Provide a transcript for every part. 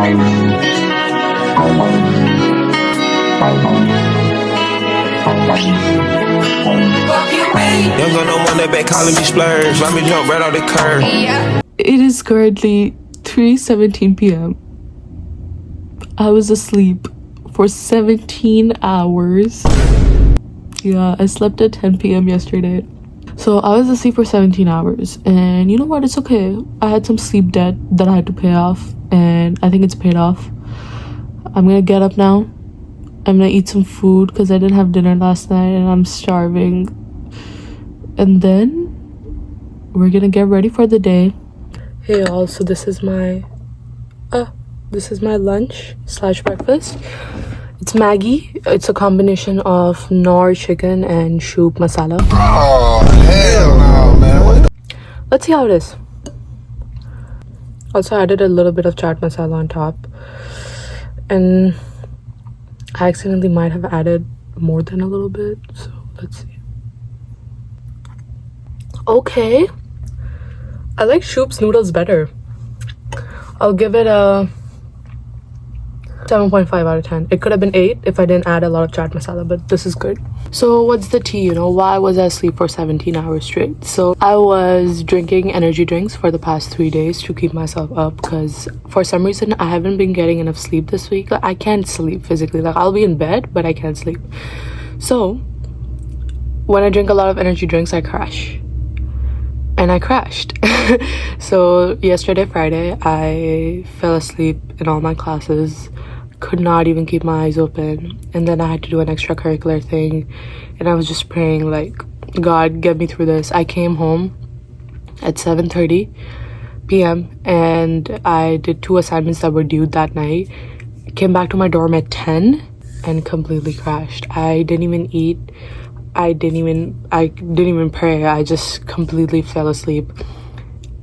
Young girl, no one that back calling me splurge. Let me jump right off the curb. It is currently 3:17 p.m. I was asleep for 17 hours. Yeah, I slept at 10 p.m. yesterday. So I was asleep for 17 hours. And you know what? It's okay. I had some sleep debt that I had to pay off. And I think it's paid off. I'm gonna get up now. I'm gonna eat some food because I didn't have dinner last night and I'm starving. And then we're gonna get ready for the day. Hey y'all, so this is my lunch / breakfast. It's Maggie. It's a combination of nor chicken and shoop masala. Oh hell no, man. What? Let's see how it is. Also added a little bit of chaat masala on top. And I accidentally might have added more than a little bit, so let's see. Okay, I like Shoop's noodles better. I'll give it a 7.5 out of 10. It could have been 8 if I didn't add a lot of chaat masala, but this is good. So what's the tea? You know, why was I asleep for 17 hours straight? So I was drinking energy drinks for the past 3 days to keep myself up because for some reason I haven't been getting enough sleep this week. Like, I can't sleep physically. Like, I'll be in bed, but I can't sleep. So when I drink a lot of energy drinks, I crash. And I crashed. So yesterday, Friday, I fell asleep in all my classes. Could not even keep my eyes open. And then I had to do an extracurricular thing. And I was just praying, like, God, get me through this. I came home at 7:30 p.m. and I did 2 assignments that were due that night. Came back to my dorm at 10 and completely crashed. I didn't even eat. I didn't even pray. I just completely fell asleep.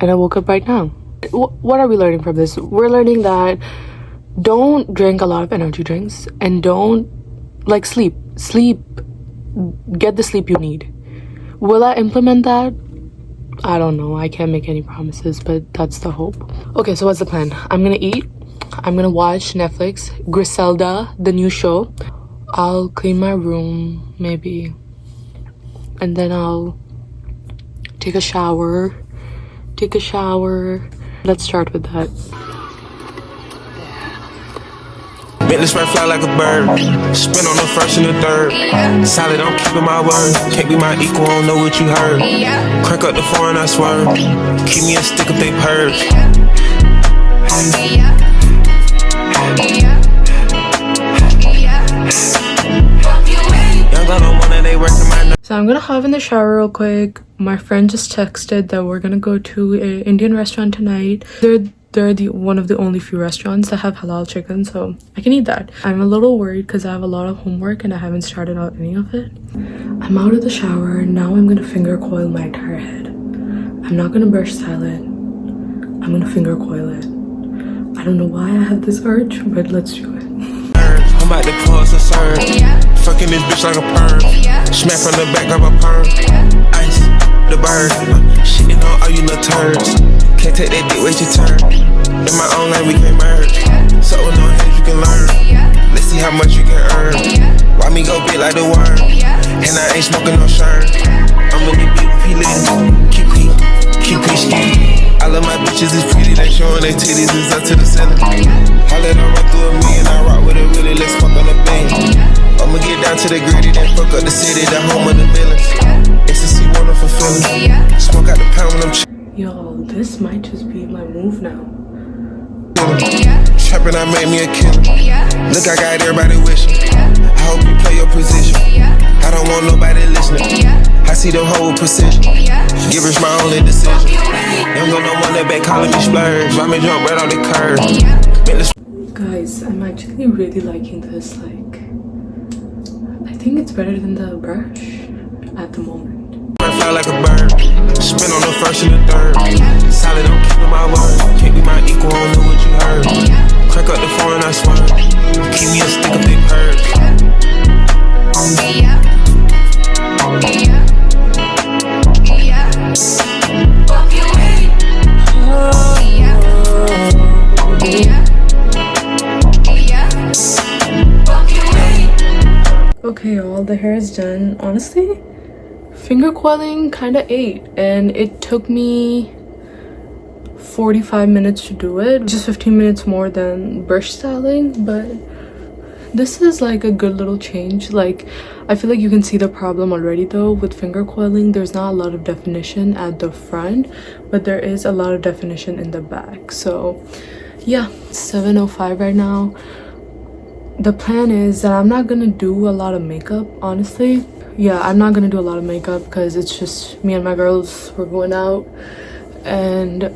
And I woke up right now. What are we learning from this? We're learning that don't drink a lot of energy drinks and don't, like, sleep. Get the sleep you need. Will I implement that? I don't know. I can't make any promises, but that's the hope. Okay, so what's the plan? I'm gonna eat. I'm gonna watch Netflix. Griselda, the new show. I'll clean my room, maybe. And then I'll take a shower. Let's start with that. Make this right fly like a bird. Spin on the first and the third. Solid, I'm keeping my word. Can't be my equal, I don't know what you heard. Crank up the foreign, I swear. Keep me a stick if they purge. Young girl, don't wanna, they working my. So I'm gonna hop in the shower real quick. My friend just texted that we're gonna go to an Indian restaurant tonight. They're one of the only few restaurants that have halal chicken, so I can eat that. I'm a little worried because I have a lot of homework and I haven't started out any of it. I'm out of the shower. Now I'm gonna finger coil my entire head. I'm not gonna brush silent. I'm gonna finger coil it. I don't know why I have this urge, but let's do it. I'm about to pull us a serve. Fucking this bitch like a perm. Smack from the back of a perm. Ice, the bird. Shitting on all you little turds. Can't take that dick, wait your turn. In my own lane, we can merge. So with no hands, you can learn. Let's see how much you can earn. Why me go big like the worm? And I ain't smoking no shirt. I'm in the beat with P-Lit. Keep ski. All of my bitches is pretty, they showing their titties is up to the ceiling. I let her run through a million, I rock with it really, let's fuck on the beam. I'ma get down to the gritty, then fuck up the city, the home of the villains. Ecstasy, wonderful feeling. Smoke out the pound when I'm Yo, this might just be my move now. Trapping, I made me a killer. Look, I got everybody wishing. I hope you play your position. I don't want nobody listening. I see them whole precision. Give us my only decision. Young girl, no one that back calling me splurge. Let me jump right on the curb. Guys, I'm actually really liking this. Like, I think it's better than the brush at the moment. Fly like a bird. Spin on the first and the third. Solid, I'm keeping my word. Can't be my equal, I don't know what you heard. Crank up the foreign, I swear. Keep me a stick if they purge. Okay, all the hair is done. Honestly, finger coiling kind of ate, and it took me 45 minutes to do it, just 15 minutes more than brush styling. But this is like a good little change. Like, I feel like you can see the problem already though with finger coiling. There's not a lot of definition at the front, but there is a lot of definition in the back. So yeah, it's 7:05 right now. The plan is that I'm not gonna do a lot of makeup, honestly. Yeah, I'm not gonna do a lot of makeup because it's just me and my girls. We're going out. And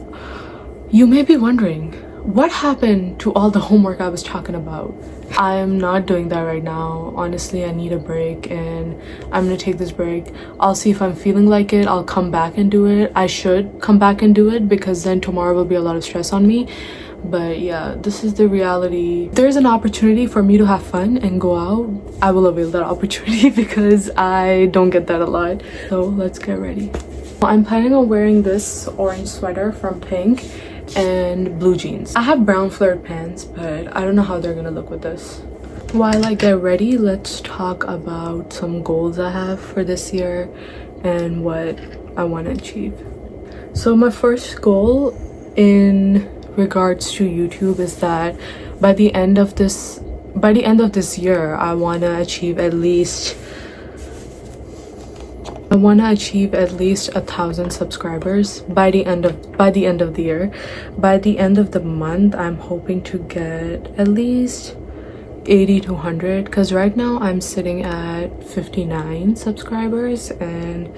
you may be wondering, what happened to all the homework I was talking about? I'm not doing that right now. Honestly, I need a break, and I'm gonna take this break. I'll see if I'm feeling like it. I'll come back and do it. I should come back and do it because then tomorrow will be a lot of stress on me. But yeah, this is the reality. If there's an opportunity for me to have fun and go out, I will avail that opportunity because I don't get that a lot. So let's get ready. I'm planning on wearing this orange sweater from Pink and blue jeans. I have brown flared pants, but I don't know how they're gonna look with this. While I get ready, let's talk about some goals I have for this year and what I want to achieve. So my first goal in regards to YouTube is that by the end of this year, I want to achieve at least 1,000 subscribers by the end of the year. By the end of the month, I'm hoping to get at least 80 to 100 because right now I'm sitting at 59 subscribers, and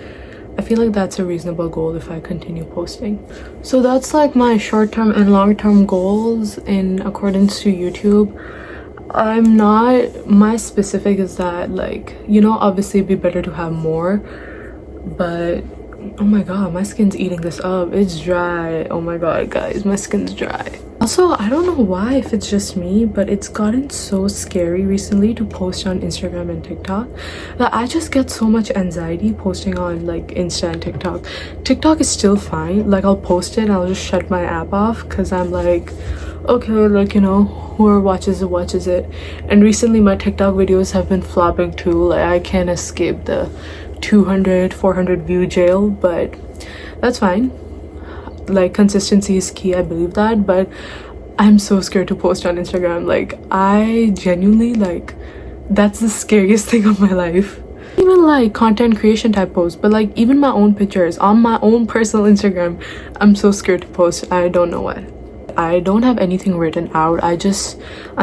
I feel like that's a reasonable goal if I continue posting. So that's like my short-term and long-term goals in accordance to YouTube. My specific is that, like, you know, obviously it'd be better to have more, but oh my god, my skin's eating this up. It's dry. Oh my god, guys, my skin's dry. Also, I don't know why, if it's just me, but it's gotten so scary recently to post on Instagram and TikTok that I just get so much anxiety posting on like Insta and TikTok. TikTok is still fine. Like, I'll post it and I'll just shut my app off because I'm like, okay, like, you know, whoever watches it watches it. And recently my TikTok videos have been flopping too. Like, I can't escape the 200-400 view jail, but that's fine. Like, consistency is key, I believe that. But I'm so scared to post on Instagram. Like, I genuinely, like, that's the scariest thing of my life. Even like content creation type posts, but like even my own pictures on my own personal Instagram, I'm so scared to post. I don't know why. I don't have anything written out. I'm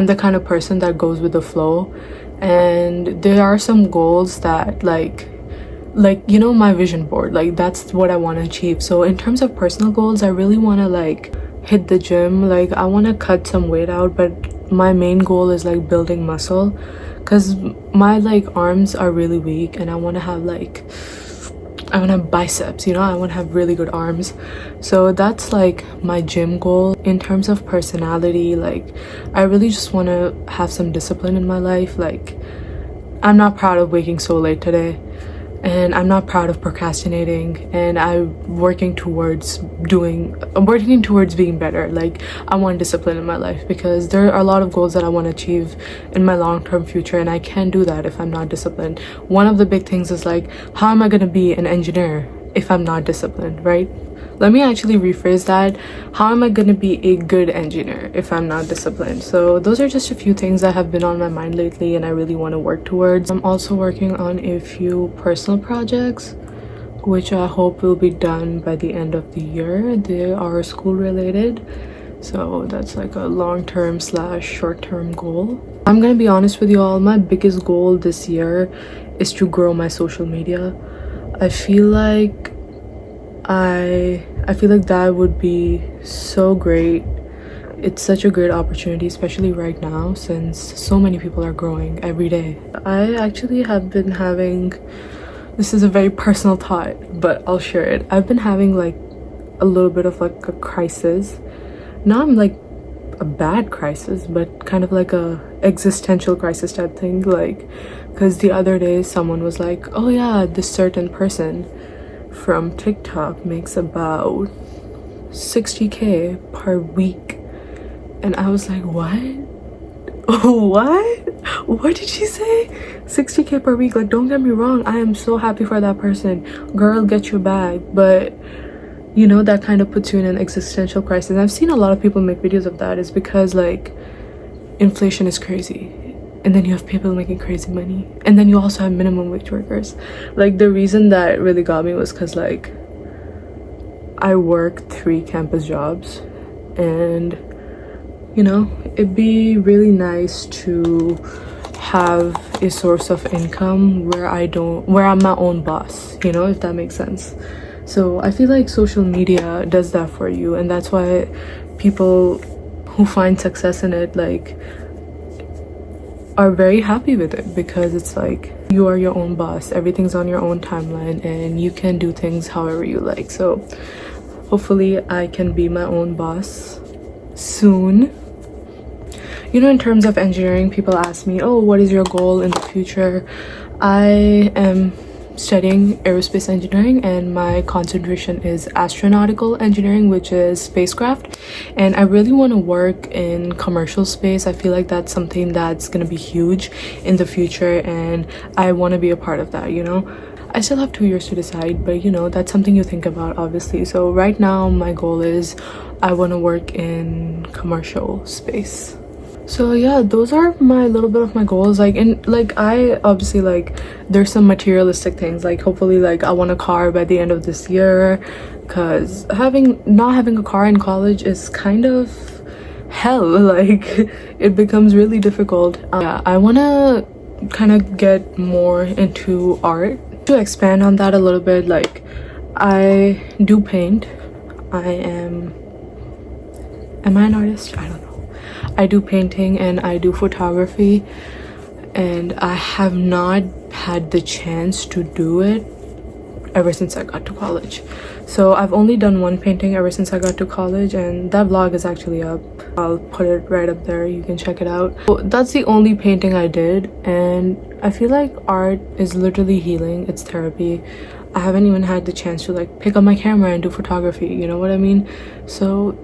the kind of person that goes with the flow, and there are some goals that like, you know, my vision board, like that's what I want to achieve. So in terms of personal goals, I really want to like hit the gym. Like, I want to cut some weight out, but my main goal is like building muscle because my like arms are really weak, and I want to have biceps, you know. I want to have really good arms. So that's like my gym goal. In terms of personality, like, I really just want to have some discipline in my life. Like, I'm not proud of waking so late today, and I'm not proud of procrastinating, and I'm working towards being better. Like, I want discipline in my life because there are a lot of goals that I want to achieve in my long-term future, and I can't do that if I'm not disciplined. One of the big things is like, how am I going to be an engineer if I'm not disciplined, right? Let me actually rephrase that. How am I going to be a good engineer if I'm not disciplined? So those are just a few things that have been on my mind lately, and I really want to work towards. I'm also working on a few personal projects, which I hope will be done by the end of the year. They are school related, so that's like a long-term / short-term goal. I'm gonna be honest with you all, my biggest goal this year is to grow my social media. I feel like that would be so great. It's such a great opportunity, especially right now since so many people are growing every day. I actually have been having, this is a very personal thought, but I'll share it. I've been having like a little bit of like a crisis. Not like a bad crisis, but kind of like a existential crisis type thing. Like, because the other day someone was like, oh yeah, this certain person from TikTok makes about 60K per week, and I was like, what? What? What did she say? 60K per week. Like, don't get me wrong, I am so happy for that person. Girl, get your bag. But you know, that kind of puts you in an existential crisis. I've seen a lot of people make videos of that. It's because like inflation is crazy, and then you have people making crazy money, and then you also have minimum wage workers. Like, the reason that really got me was because like I work 3 campus jobs, and you know, it'd be really nice to have a source of income where I'm my own boss, you know, if that makes sense. So I feel like social media does that for you, and that's why people who find success in it like are very happy with it, because it's like you are your own boss, everything's on your own timeline, and you can do things however you like. So hopefully I can be my own boss soon. You know, in terms of engineering, people ask me, oh, what is your goal in the future? I am studying aerospace engineering, and my concentration is astronautical engineering, which is spacecraft, and I really want to work in commercial space. I feel like that's something that's going to be huge in the future, and I want to be a part of that, you know. I still have 2 years to decide, but you know, that's something you think about, obviously. So right now my goal is I want to work in commercial space. So yeah, those are my little bit of my goals. Like, and like I obviously, like, there's some materialistic things, like hopefully like I want a car by the end of this year, because not having a car in college is kind of hell. Like, it becomes really difficult. Yeah, I want to kind of get more into art. To expand on that a little bit, like, I do paint. Am I an artist? I don't know. I do painting and I do photography, and I have not had the chance to do it ever since I got to college. So I've only done 1 painting ever since I got to college, and that vlog is actually up. I'll put it right up there, you can check it out. So that's the only painting I did, and I feel like art is literally healing. It's therapy. I haven't even had the chance to like pick up my camera and do photography, you know what I mean? So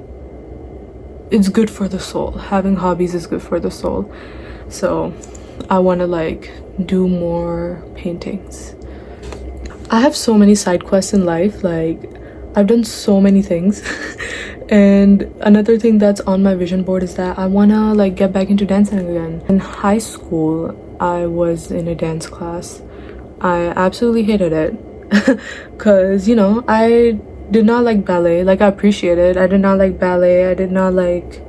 it's good for the soul. Having hobbies is good for the soul. So I want to like do more paintings. I have so many side quests in life. Like, I've done so many things. And another thing that's on my vision board is that I want to like get back into dancing again. In high school, I was in a dance class. I absolutely hated it because, you know, I did not like ballet. Like, I appreciate it. I did not like ballet. I did not like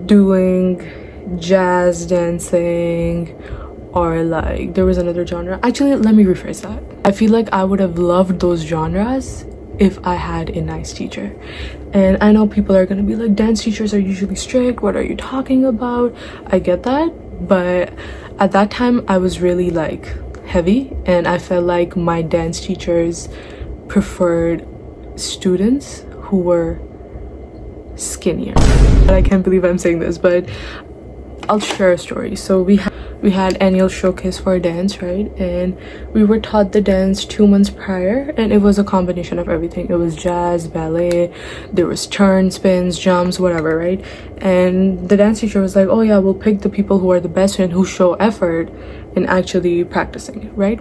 doing jazz dancing, or like there was another genre. Actually, let me rephrase that. I feel like I would have loved those genres if I had a nice teacher. And I know people are gonna be like, dance teachers are usually strict, what are you talking about? I get that, but at that time I was really like heavy, and I felt like my dance teachers preferred students who were skinnier. I can't believe I'm saying this, but I'll share a story. So we had annual showcase for dance, right? And we were taught the dance 2 months prior, and it was a combination of everything. It was jazz, ballet, there was turn, spins, jumps, whatever, right? And the dance teacher was like, oh yeah, we'll pick the people who are the best and who show effort in actually practicing, right?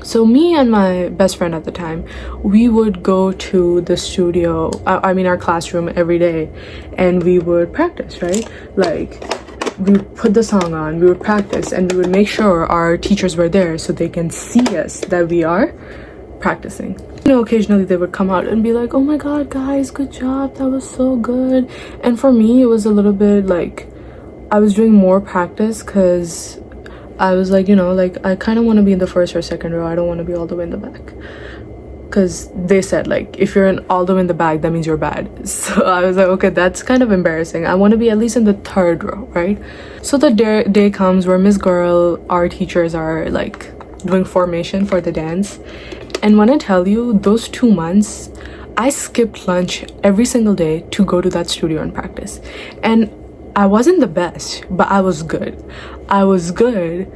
So me and my best friend at the time, we would go to the studio, I mean our classroom every day, and we would practice, right? Like, we would put the song on, we would practice, and we would make sure our teachers were there so they can see us that we are practicing. You know, occasionally they would come out and be like, oh my god guys, good job, that was so good. And for me, it was a little bit like I was doing more practice because I was like, you know, like I kind of want to be in the first or second row. I don't want to be all the way in the back, because they said like if you're in all the way in the back, that means you're bad. So I was like, okay, that's kind of embarrassing. I want to be at least in the third row, right? So the day comes where Miss Girl, our teachers, are like doing formation for the dance. And when I tell you, those 2 months I skipped lunch every single day to go to that studio and practice. And I wasn't the best, but I was good. I was good,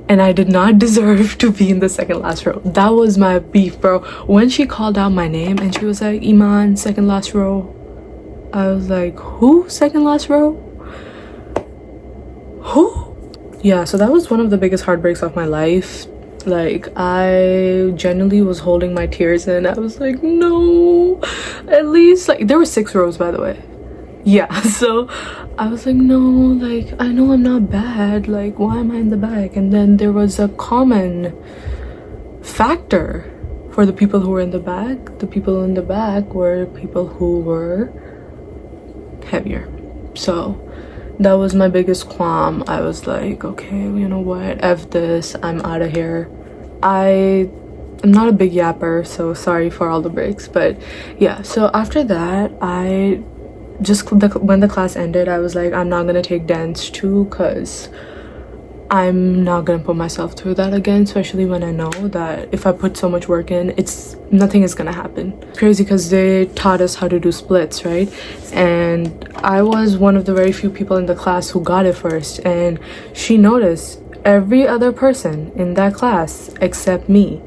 and I did not deserve to be in the second last row. That was my beef, bro. When she called out my name and she was like, Iman, second last row, I was like, who? Second last row? Yeah, so that was one of the biggest heartbreaks of my life. Like, I genuinely was holding my tears in. I was like, no, at least, like, there were 6 rows, by the way. Yeah, so I was like, no, like, I know I'm not bad, like, why am I in the back? And then there was a common factor for the people who were in the back. The people in the back were people who were heavier. So that was my biggest qualm. I was like, okay, you know what, F this, I'm out of here. I'm not a big yapper, so sorry for all the breaks. But yeah, so after that, I just, when the class ended, I was like, I'm not gonna take dance 2 because I'm not gonna put myself through that again, especially when I know that if I put so much work in, nothing is gonna happen. Crazy, because they taught us how to do splits, right? And I was one of the very few people in the class who got it first, and she noticed every other person in that class except me.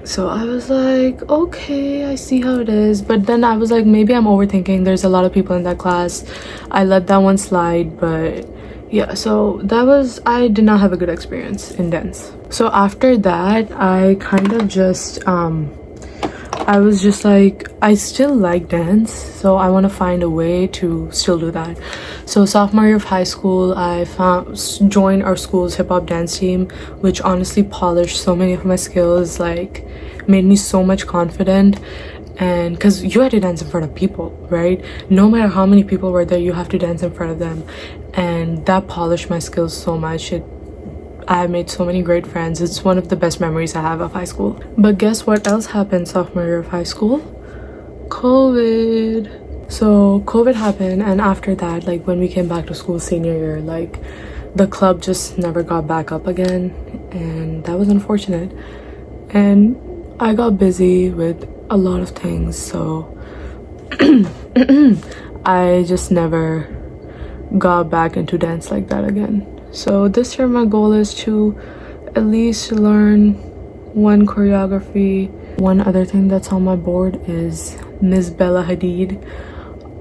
So I was like, okay, I see how it is. But then I was like, maybe I'm overthinking. There's a lot of people in that class. I let that one slide, but yeah, so that was, I did not have a good experience in dance. So after that, I kind of just I was just like, I still like dance, so I want to find a way to still do that. So sophomore year of high school, I joined our school's hip-hop dance team, which honestly polished so many of my skills, like made me so much confident. And because you had to dance in front of people, right? No matter how many people were there, you have to dance in front of them, and that polished my skills so much. I made so many great friends. It's one of the best memories I have of high school. But guess what else happened sophomore year of high school? COVID. So COVID happened, and after that, like when we came back to school senior year, like the club just never got back up again, and that was unfortunate. And I got busy with a lot of things, so I just never got back into dance like that again. So this year my goal is to at least learn 1 choreography. One other thing that's on my board is Miss Bella Hadid.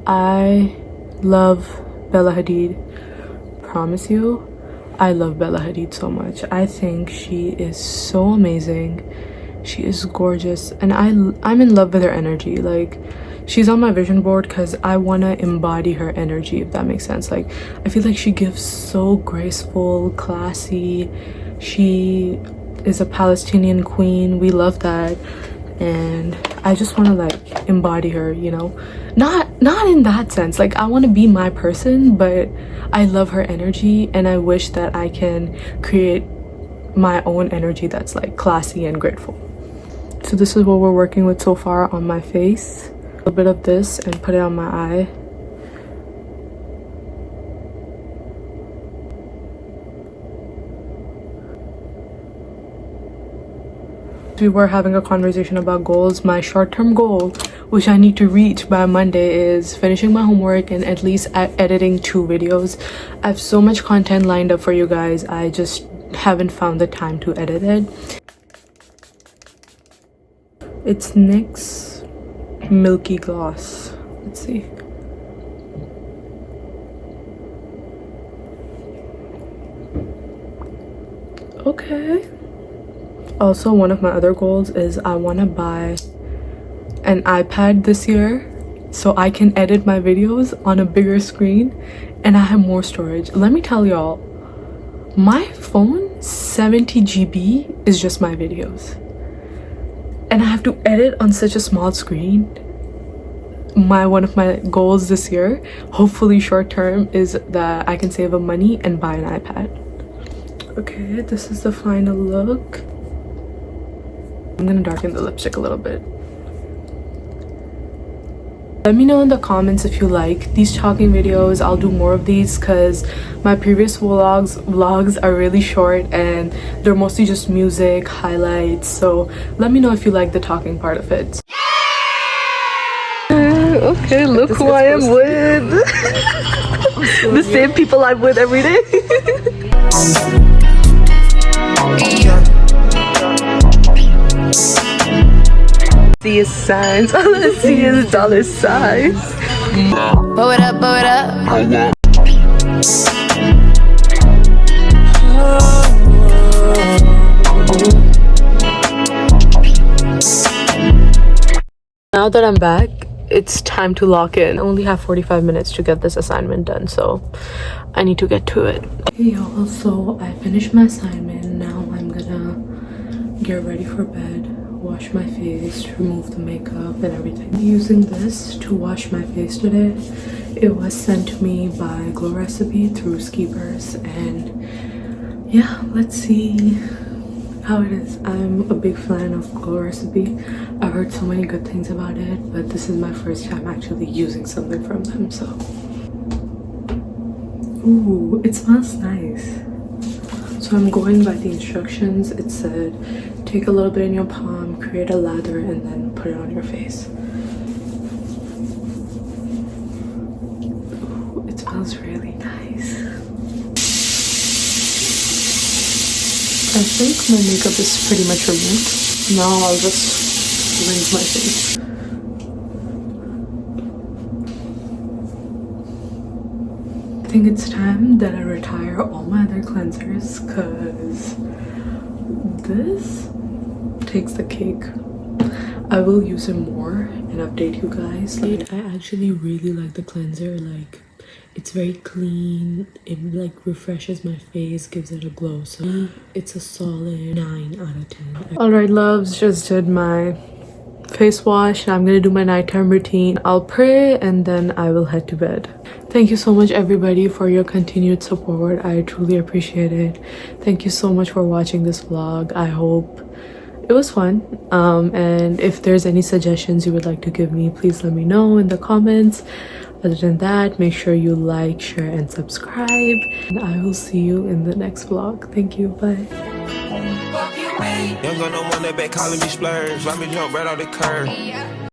I love Bella Hadid. Promise you, I love Bella Hadid so much. I think she is so amazing. She is gorgeous, and I'm in love with her energy. Like, she's on my vision board because I want to embody her energy, if that makes sense. Like, I feel like she gives so graceful, classy. She is a Palestinian queen. We love that, and I just want to like embody her, you know. Not in that sense, like I want to be my person, but I love her energy, and I wish that I can create my own energy that's like classy and grateful. So this is what we're working with so far on my face. A little bit of this and put it on my eye. We were having a conversation about goals. My short-term goal, which I need to reach by Monday, is finishing my homework and at least editing 2 videos. I have so much content lined up for you guys. I just haven't found the time to edit it. It's NYX Milky Gloss. Let's see. Okay. Also, one of my other goals is I want to buy an iPad this year so I can edit my videos on a bigger screen and I have more storage. Let me tell y'all, my phone 70 GB is just my videos. And I have to edit on such a small screen. One of my goals this year, hopefully short term, is that I can save up money and buy an iPad. Okay, this is the final look. I'm gonna darken the lipstick a little bit. Let me know in the comments if you like these talking videos. I'll do more of these because my previous vlogs are really short and they're mostly just music highlights. So let me know if you like the talking part of it. Okay, look who I am with. The same people I'm with every day. See his signs. All I see is dollar signs. Blow it up, blow it up. Now that I'm back, it's time to lock in. I only have 45 minutes to get this assignment done, so I need to get to it. Hey y'all, so I finished my assignment. Now I'm gonna get ready for bed, wash my face, remove the makeup and everything. I'm using this to wash my face today. It was sent to me by Glow Recipe through Skeepers, and yeah, let's see how it is. I'm a big fan of Glow Recipe. I've heard so many good things about it, but this is my first time actually using something from them, so. Ooh, it smells nice. So I'm going by the instructions. It said, take a little bit in your palm, create a lather, and then put it on your face. Ooh, it smells really nice. I think my makeup is pretty much removed. Now I'll just rinse my face. I think it's time that I retire all my other cleansers because this takes the cake. I will use it more and update you guys. I actually really like the cleanser. Like, it's very clean, it like refreshes my face, gives it a glow, so it's a solid 9 out of 10. All right loves, just did my face wash. I'm gonna do my nighttime routine. I'll pray and then I will head to bed. Thank you so much everybody for your continued support. I truly appreciate it. Thank you so much for watching this vlog. I hope it was fun, and if there's any suggestions you would like to give me, please let me know in the comments. Other than that, make sure you like, share, and subscribe. And I will see you in the next vlog. Thank you. Bye. Young gun, no one that back calling me splurge. Let me jump right off the curb.